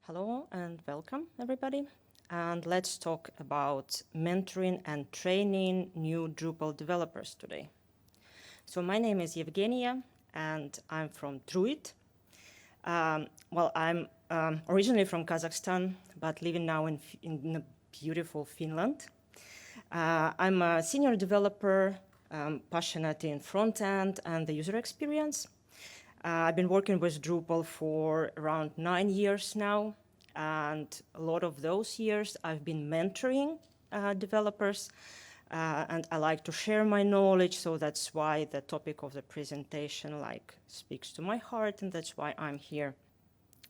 Hello and welcome, everybody. And let's talk about mentoring and training new Drupal developers today. So my name is Evgenia, and I'm from Druid. I'm originally from Kazakhstan, but living now in beautiful Finland. I'm a senior developer, passionate in front end and the user experience. I've been working with Drupal for around 9 years now, and a lot of those years I've been mentoring developers, and I like to share my knowledge, so that's why the topic of the presentation speaks to my heart, and that's why I'm here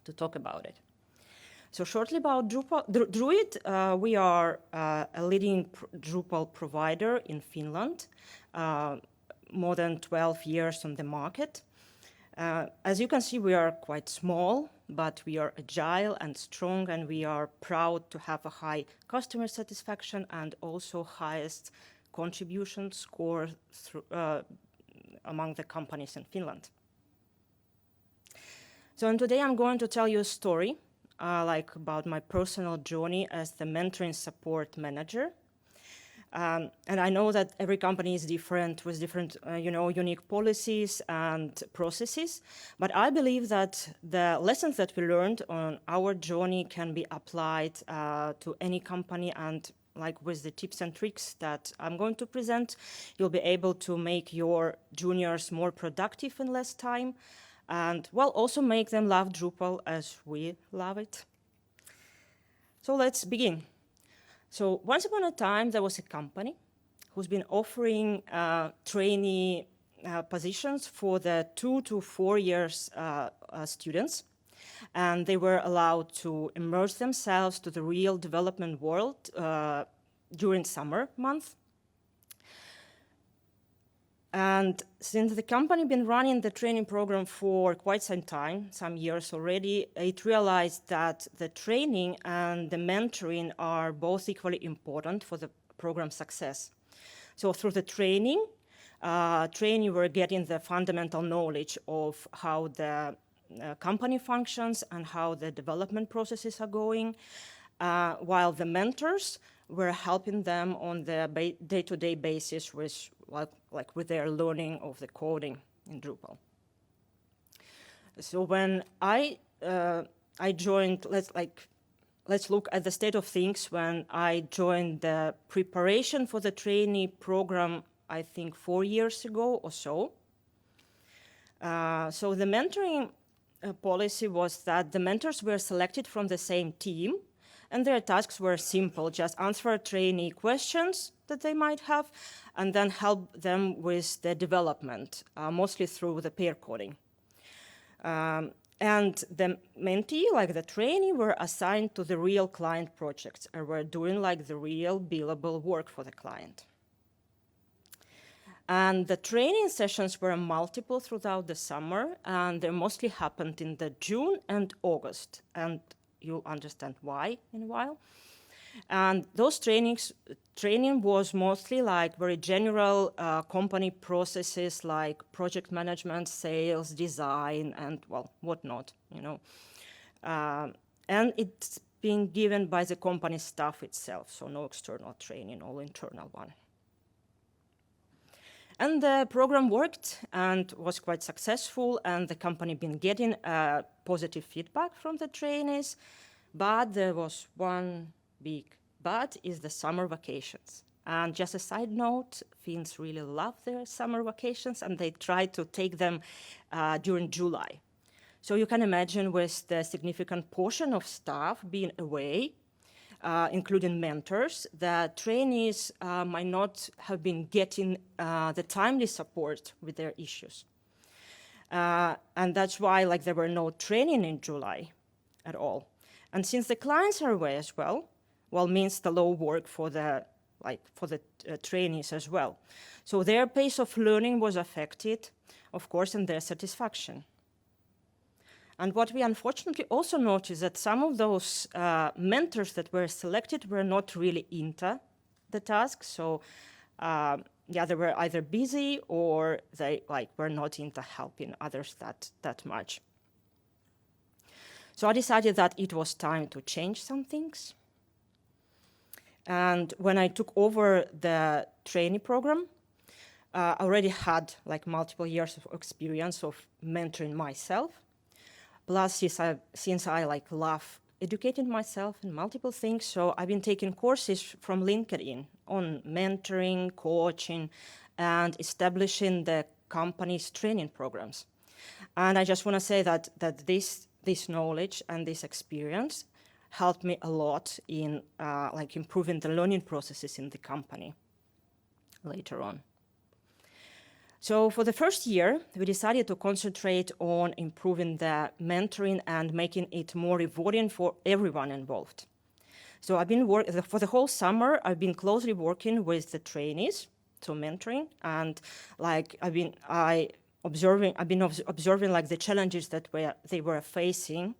to talk about it. So shortly about Druid, we are a leading Drupal provider in Finland, more than 12 years on the market. As you can see, we are quite small, but we are agile and strong, and we are proud to have a high customer satisfaction and also highest contribution score among the companies in Finland. And today I'm going to tell you a story about my personal journey as the mentoring support manager. And I know that every company is different with different, unique policies and processes. But I believe that the lessons that we learned on our journey can be applied to any company, and with the tips and tricks that I'm going to present, you'll be able to make your juniors more productive in less time, and also make them love Drupal as we love it. So let's begin. So once upon a time, there was a company who's been offering trainee positions for the 2 to 4 years students. And they were allowed to immerse themselves to the real development world during summer month. And since the company been running the training program for quite some time, some years already, it realized that the training and the mentoring are both equally important for the program success. So through the training were getting the fundamental knowledge of how the company functions and how the development processes are going, while the mentors were helping them on the day-to-day basis with with their learning of the coding in Drupal. So when I joined, let's look at the state of things when I joined the preparation for the trainee program, I think 4 years ago or so. So the mentoring policy was that the mentors were selected from the same team, and their tasks were simple: just answer trainee questions that they might have, and then help them with the development, mostly through the pair coding. And the mentee, like the trainee, were assigned to the real client projects and were doing the real billable work for the client. And the training sessions were multiple throughout the summer, and they mostly happened in the June and August. And you'll understand why in a while. And those training was mostly very general company processes like project management, sales, design, and whatnot, and it's being given by the company staff itself, so no external training, all internal one. And the program worked and was quite successful, and the company been getting positive feedback from the trainees. But there was one big but, is the summer vacations. And just a side note, Finns really love their summer vacations, and they try to take them during July. So you can imagine, with the significant portion of staff being away, including mentors, that trainees might not have been getting the timely support with their issues. And that's why there were no training in July at all. And since the clients are away as well, means the low work for the trainees as well. So their pace of learning was affected, of course, and their satisfaction. And what we unfortunately also noticed that some of those mentors that were selected were not really into the task. So they were either busy or they were not into helping others that much. So I decided that it was time to change some things. And when I took over the trainee program, I already had like multiple years of experience of mentoring myself. Plus, since I like love educating myself in multiple things, so I've been taking courses from LinkedIn on mentoring, coaching, and establishing the company's training programs. And I just want to say that this knowledge and this experience helped me a lot in like improving the learning processes in the company later on. So for the first year, we decided to concentrate on improving the mentoring and making it more rewarding for everyone involved. So I've been for the whole summer, I've been closely working with the trainees, so mentoring, and like I've been observing like the challenges that they were facing,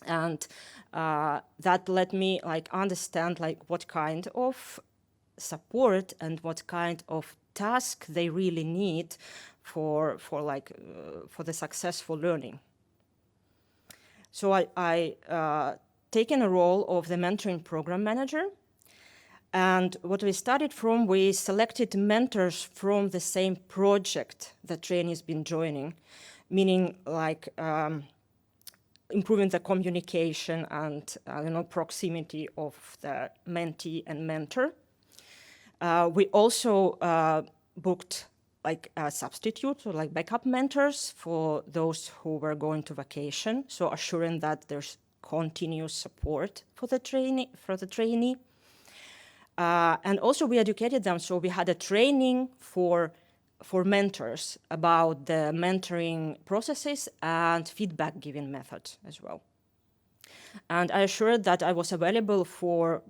and that let me like understand like what kind of support and what kind of task they really need for the successful learning. So I taken a role of the mentoring program manager, and what we started from, we selected mentors from the same project the trainee's been joining, meaning like improving the communication and proximity of the mentee and mentor. We also booked like a substitute or like backup mentors for those who were going to vacation, so assuring that there's continuous support for the trainee. And also we educated them, so we had a training for mentors about the mentoring processes and feedback giving methods as well. And I assured that I was available for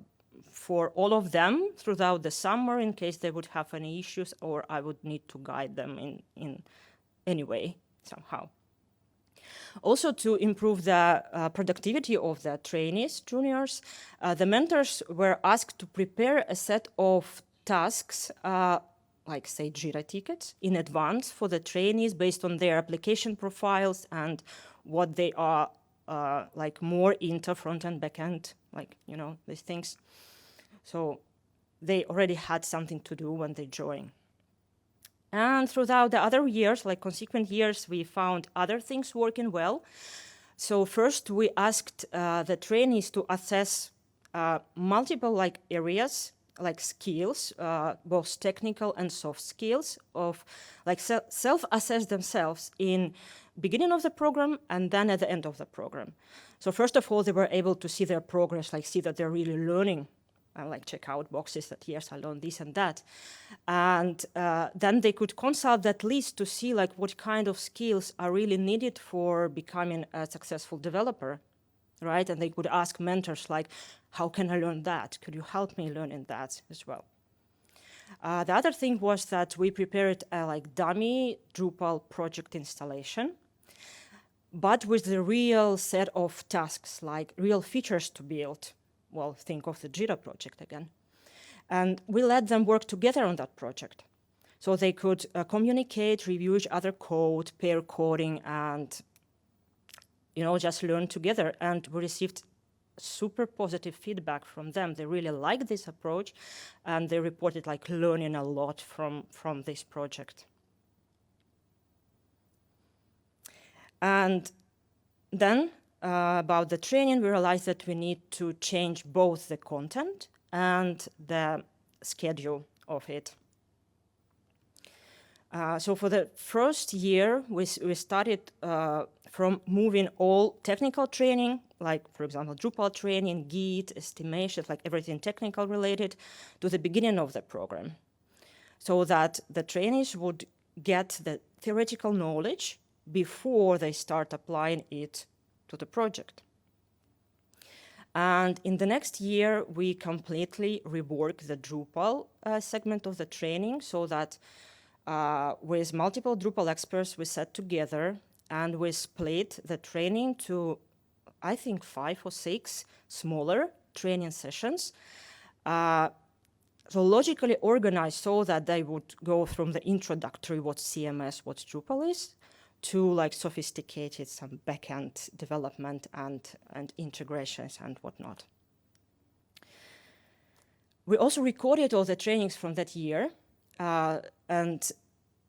all of them throughout the summer in case they would have any issues or I would need to guide them in any way, somehow. Also, to improve the productivity of the trainees, juniors, the mentors were asked to prepare a set of tasks, like say Jira tickets, in advance for the trainees based on their application profiles and what they are like more into front end, back end, like, these things. So they already had something to do when they joined. And throughout the other years, like consequent years, we found other things working well. So first, we asked the trainees to assess multiple like areas, like skills, both technical and soft skills, of like self-assess themselves in beginning of the program and then at the end of the program. So first of all, they were able to see their progress, like see that they're really learning. Like check out boxes that yes, I learned this and that. And then they could consult that list to see like what kind of skills are really needed for becoming a successful developer, right? And they could ask mentors like, how can I learn that? Could you help me learning that as well? The other thing was that we prepared a like dummy Drupal project installation, but with the real set of tasks, like real features to build. Well, think of the Jira project again. And we let them work together on that project. So they could communicate, review each other code, pair coding, and just learn together. And we received super positive feedback from them. They really liked this approach, and they reported like learning a lot from this project. And then about the training, we realized that we need to change both the content and the schedule of it. So for the first year, we started from moving all technical training, like, for example, Drupal training, Git, estimation, like everything technical related, to the beginning of the program, so that the trainees would get the theoretical knowledge before they start applying it to the project. And in the next year, we completely reworked the Drupal segment of the training, so that with multiple Drupal experts, we sat together and we split the training to, I think, 5 or 6 smaller training sessions. So logically organized so that they would go from the introductory, what CMS, what Drupal is, too like sophisticated, some backend development and integrations and whatnot. We also recorded all the trainings from that year, and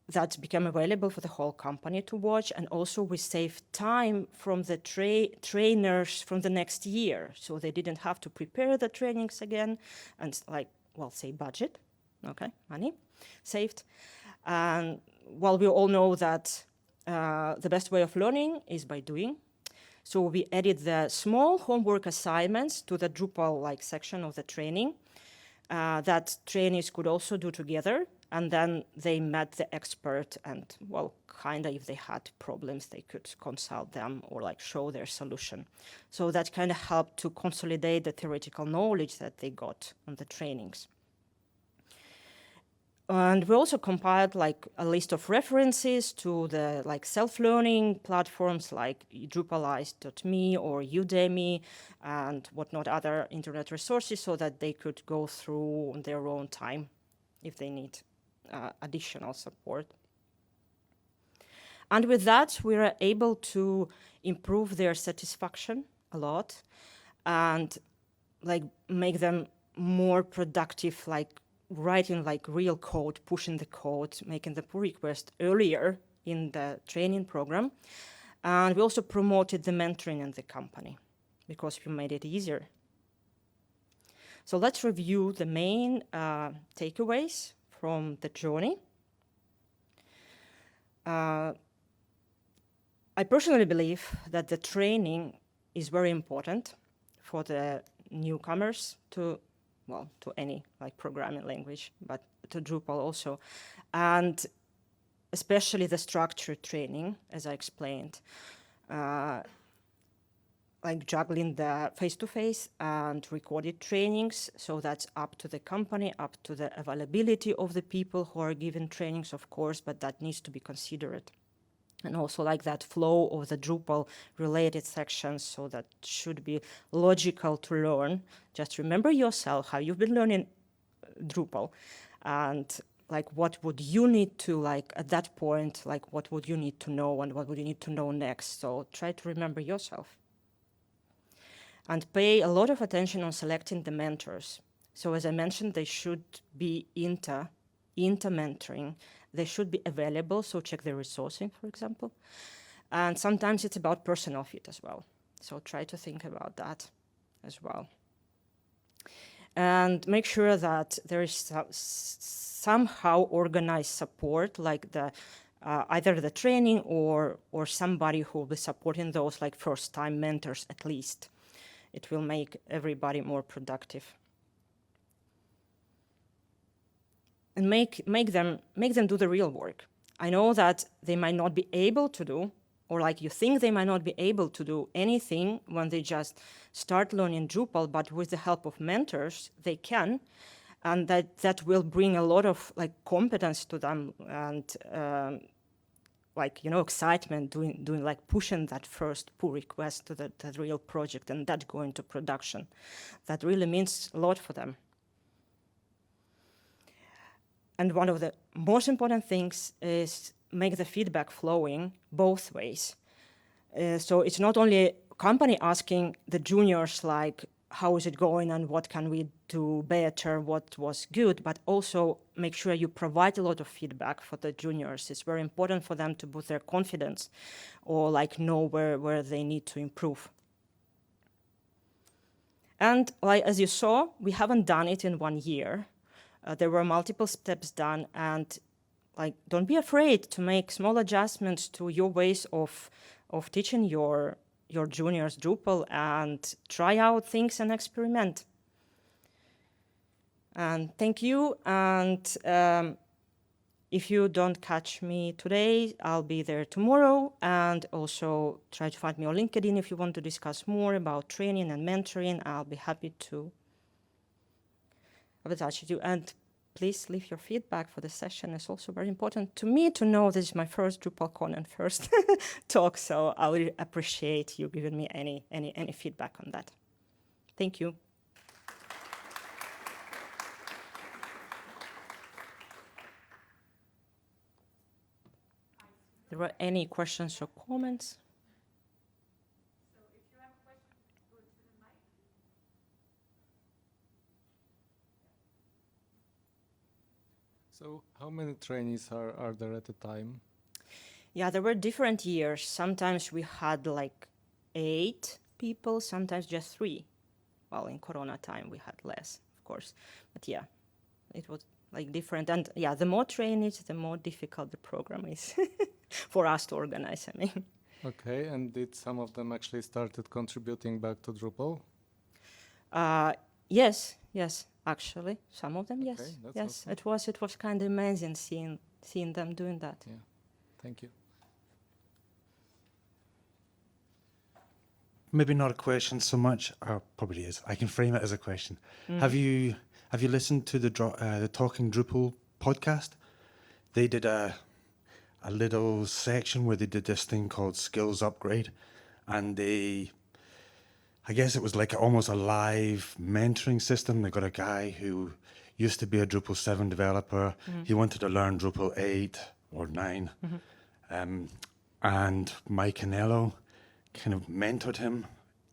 that became available for the whole company to watch. And also we saved time from the trainers from the next year. So they didn't have to prepare the trainings again and like, well, say budget, okay, money saved. And well, we all know that the best way of learning is by doing. So we added the small homework assignments to the Drupal like section of the training that trainees could also do together. And then they met the expert and, well, kind of if they had problems, they could consult them or like show their solution. So that kind of helped to consolidate the theoretical knowledge that they got on the trainings. And we also compiled like a list of references to the like self-learning platforms like Drupalize.me or Udemy and whatnot, other internet resources, so that they could go through on their own time if they need additional support. And with that, we were able to improve their satisfaction a lot and like make them more productive, like writing like real code, pushing the code, making the pull request earlier in the training program. And we also promoted the mentoring in the company because we made it easier. So let's review the main takeaways from the journey. I personally believe that the training is very important for the newcomers to any like programming language, but to Drupal also. And especially the structured training, as I explained, like juggling the face-to-face and recorded trainings. So that's up to the company, up to the availability of the people who are given trainings, of course, but that needs to be considered. And also like that flow of the Drupal related sections, so that should be logical to learn. Just remember yourself how you've been learning Drupal and like what would you need to like at that point, like what would you need to know and what would you need to know next. So try to remember yourself. And pay a lot of attention on selecting the mentors. So as I mentioned, they should be into mentoring. They should be available, so check their resourcing, for example. And sometimes it's about personal fit as well. So try to think about that as well. And make sure that there is somehow organized support, like the either the training or somebody who will be supporting those like first-time mentors at least. It will make everybody more productive. And make them do the real work. I know that they might not be able to do, or like you think they might not be able to do anything when they just start learning Drupal, but with the help of mentors, they can. And that will bring a lot of like competence to them and like, you know, excitement doing like pushing that first pull request to the real project and that going to production. That really means a lot for them. And one of the most important things is make the feedback flowing both ways. So it's not only company asking the juniors like, how is it going and what can we do better, what was good, but also make sure you provide a lot of feedback for the juniors. It's very important for them to boost their confidence or like know where they need to improve. And like as you saw, we haven't done it in 1 year. There were multiple steps done, and like don't be afraid to make small adjustments to your ways of teaching your juniors Drupal and try out things and experiment. And thank you. And if you don't catch me today, I'll be there tomorrow. And also try to find me on LinkedIn if you want to discuss more about training and mentoring. I'll be happy to have a touch with you. And please leave your feedback for the session. It's also very important to me to know this is my first DrupalCon and first talk, so I would appreciate you giving me any feedback on that. Thank you. There were any questions or comments? So how many trainees are there at a time? Yeah, there were different years. Sometimes we had like 8 people, sometimes just 3. Well, in Corona time we had less, of course. But yeah, it was like different. And yeah, the more trainees, the more difficult the program is for us to organize, I mean. Okay, and did some of them actually started contributing back to Drupal? Yes, actually, some of them, Okay, yes, that's yes. awesome. It was kind of amazing seeing them doing that. Yeah, thank you. Maybe not a question so much, or probably is. I can frame it as a question. Have you listened to the Talking Drupal podcast? They did a little section where they did this thing called skills upgrade, and I guess it was like almost a live mentoring system. They got a guy who used to be a Drupal 7 developer. He wanted to learn Drupal 8 or 9. And Mike Anello kind of mentored him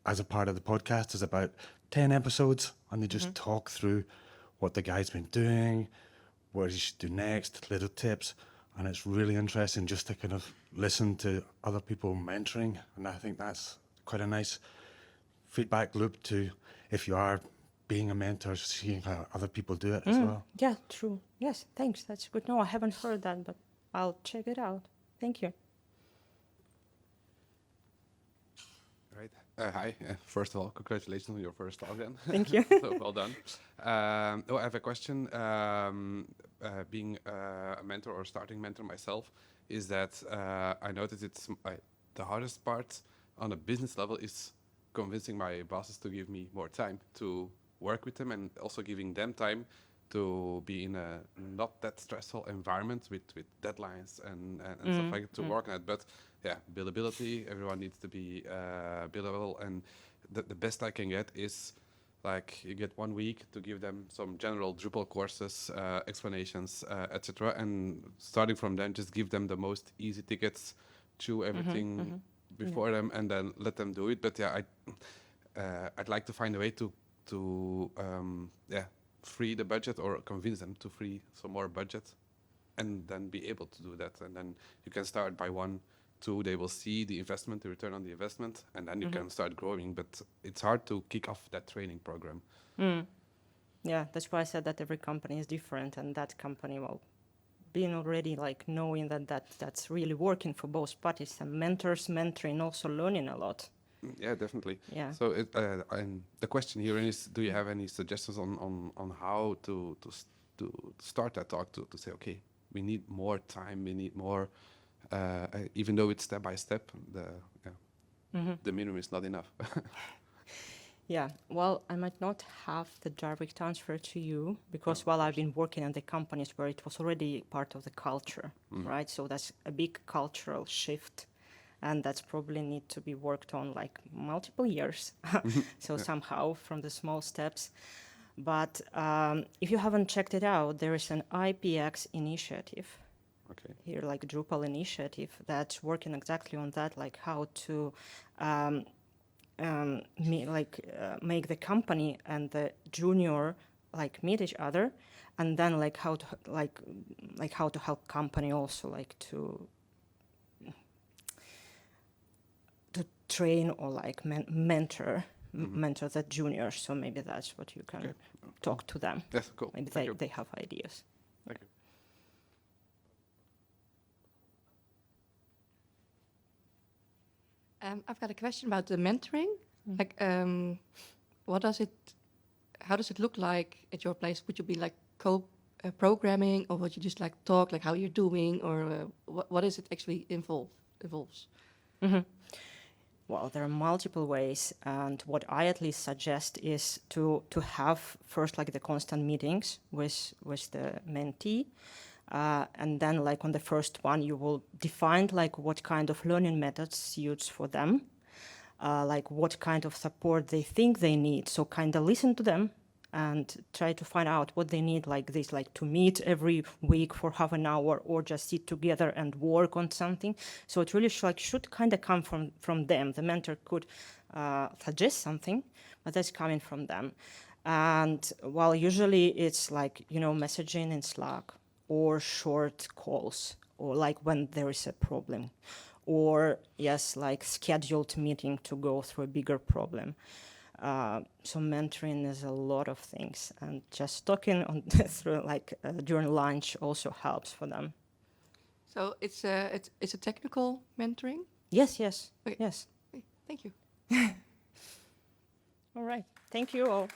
as a part of the podcast. There's about 10 episodes, and they just talk through what the guy's been doing, what he should do next, little tips. And it's really interesting just to kind of listen to other people mentoring. And I think that's quite a nice feedback loop to, if you are being a mentor, seeing how other people do it as well. Yeah, true. Yes, thanks. That's good. No, I haven't heard that, but I'll check it out. Thank you. Right. Hi. First of all, congratulations on your first talk then. Thank you. So well done. I have a question. Being a mentor or starting mentor myself, is that I noticed the hardest part on a business level is convincing my bosses to give me more time to work with them, and also giving them time to be in a not that stressful environment with deadlines and stuff like that to work on it. But yeah, billability, everyone needs to be billable, and the best I can get is like you get 1 week to give them some general Drupal courses, explanations, etc. And starting from then, just give them the most easy tickets, chew everything before them, and then let them do it. But yeah, I'd like to find a way to free the budget, or convince them to free some more budget, and then be able to do that. And then you can start by 1, 2, they will see the investment, the return on the investment, and then you can start growing. But it's hard to kick off that training program. Yeah, that's why I said that every company is different, and that company, well, being already like knowing that's really working for both parties, and mentors mentoring, also learning a lot. Yeah, definitely. Yeah. So and the question here is, do you have any suggestions on how to start that talk, to say, okay, we need more time, we need more, even though it's step by step, the minimum is not enough. Yeah, well, I might not have the direct answer to you, because while I've been working in the companies where it was already part of the culture, right? So that's a big cultural shift, and that's probably need to be worked on like multiple years. So somehow from the small steps. But if you haven't checked it out, there is an IPX initiative. Okay. Here, like Drupal initiative, that's working exactly on that, like how to make the company and the junior like meet each other, and then like how to help company also like to train or like mentor the juniors. So maybe that's what you can talk to them. Yes, cool. Maybe Thank you. they have ideas. Thank you. I've got a question about the mentoring. Like, how does it look like at your place? Would you be like programming, or would you just like talk, like how you're doing, or what is it actually involves? Well, there are multiple ways, and what I at least suggest is to have first like the constant meetings with the mentee, and then like on the first one you will define like what kind of learning methods suits for them, like what kind of support they think they need. So kind of listen to them and try to find out what they need, like this, like to meet every week for half an hour or just sit together and work on something. So it really should kind of come from them. The mentor could suggest something, but that's coming from them. And while usually it's like, messaging in Slack or short calls, or like when there is a problem, or yes, like scheduled meeting to go through a bigger problem. So mentoring is a lot of things, and just talking on through during lunch also helps for them. So it's a technical mentoring. Yes, Okay. yes. Okay, thank you. All right. Thank you all.